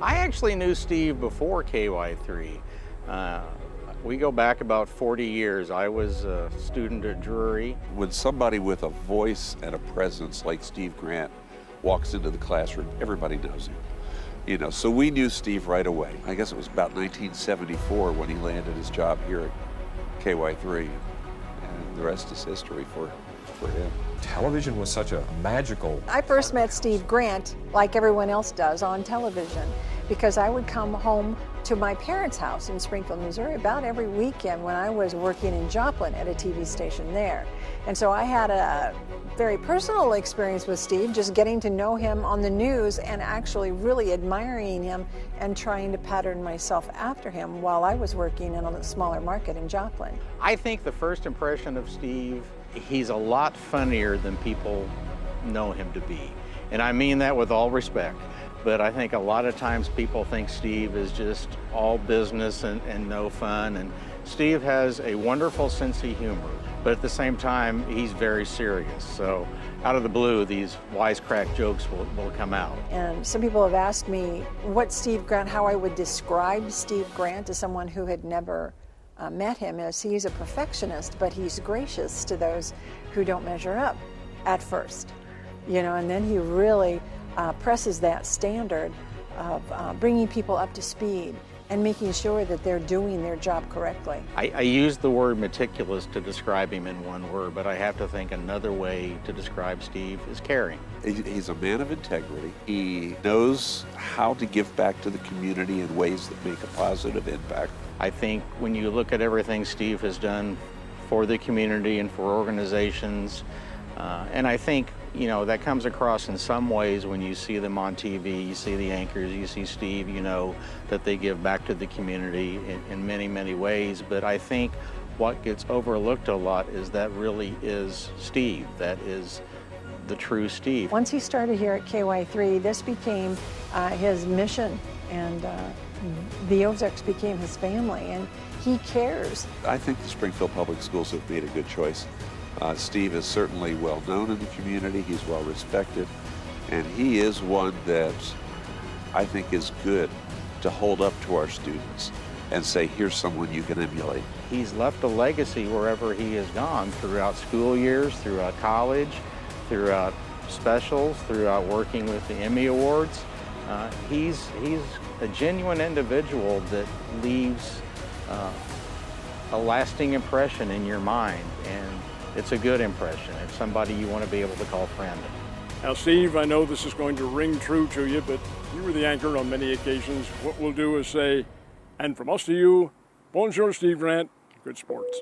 I actually knew Steve before KY3. We go back about 40 years. I was a student at Drury. When somebody with a voice and a presence like Steve Grant walks into the classroom, everybody knows him. You know, so we knew Steve right away. I guess it was about 1974 when he landed his job here at KY3, and the rest is history for him. Television was such a magical... I first met Steve Grant, like everyone else does, on television, because I would come home to my parents' house in Springfield, Missouri about every weekend when I was working in Joplin at a TV station there. And so I had a very personal experience with Steve, just getting to know him on the news and actually really admiring him and trying to pattern myself after him while I was working in a smaller market in Joplin. I think the first impression of Steve, he's a lot funnier than people know him to be. And I mean that with all respect. But I think a lot of times people think Steve is just all business and no fun. And Steve has a wonderful sense of humor, but at the same time, he's very serious. So out of the blue, these wisecrack jokes will come out. And some people have asked me what Steve Grant, how I would describe Steve Grant to someone who had never met him, as he's a perfectionist, but he's gracious to those who don't measure up at first. You know, and then he really presses that standard of bringing people up to speed and making sure that they're doing their job correctly. I used the word meticulous to describe him in one word, but I have to think another way to describe Steve is caring. He's a man of integrity. He knows how to give back to the community in ways that make a positive impact. I think when you look at everything Steve has done for the community and for organizations, and I think, you know, that comes across in some ways when you see them on TV, you see the anchors, you see Steve, you know that they give back to the community in many, many ways. But I think what gets overlooked a lot is that really is Steve. That is the true Steve. Once he started here at KY3, this became his mission, and the Ozarks became his family, and he cares. I think the Springfield Public Schools have made a good choice. Steve is certainly well known in the community, he's well respected, and he is one that I think is good to hold up to our students and say, here's someone you can emulate. He's left a legacy wherever he has gone, throughout school years, throughout college, throughout specials, throughout working with the Emmy Awards. He's a genuine individual that leaves a lasting impression in your mind, and it's a good impression. It's somebody you want to be able to call friend. Now, Steve, I know this is going to ring true to you, but you were the anchor on many occasions. What we'll do is say, and from us to you, bonjour, Steve Grant, good sports.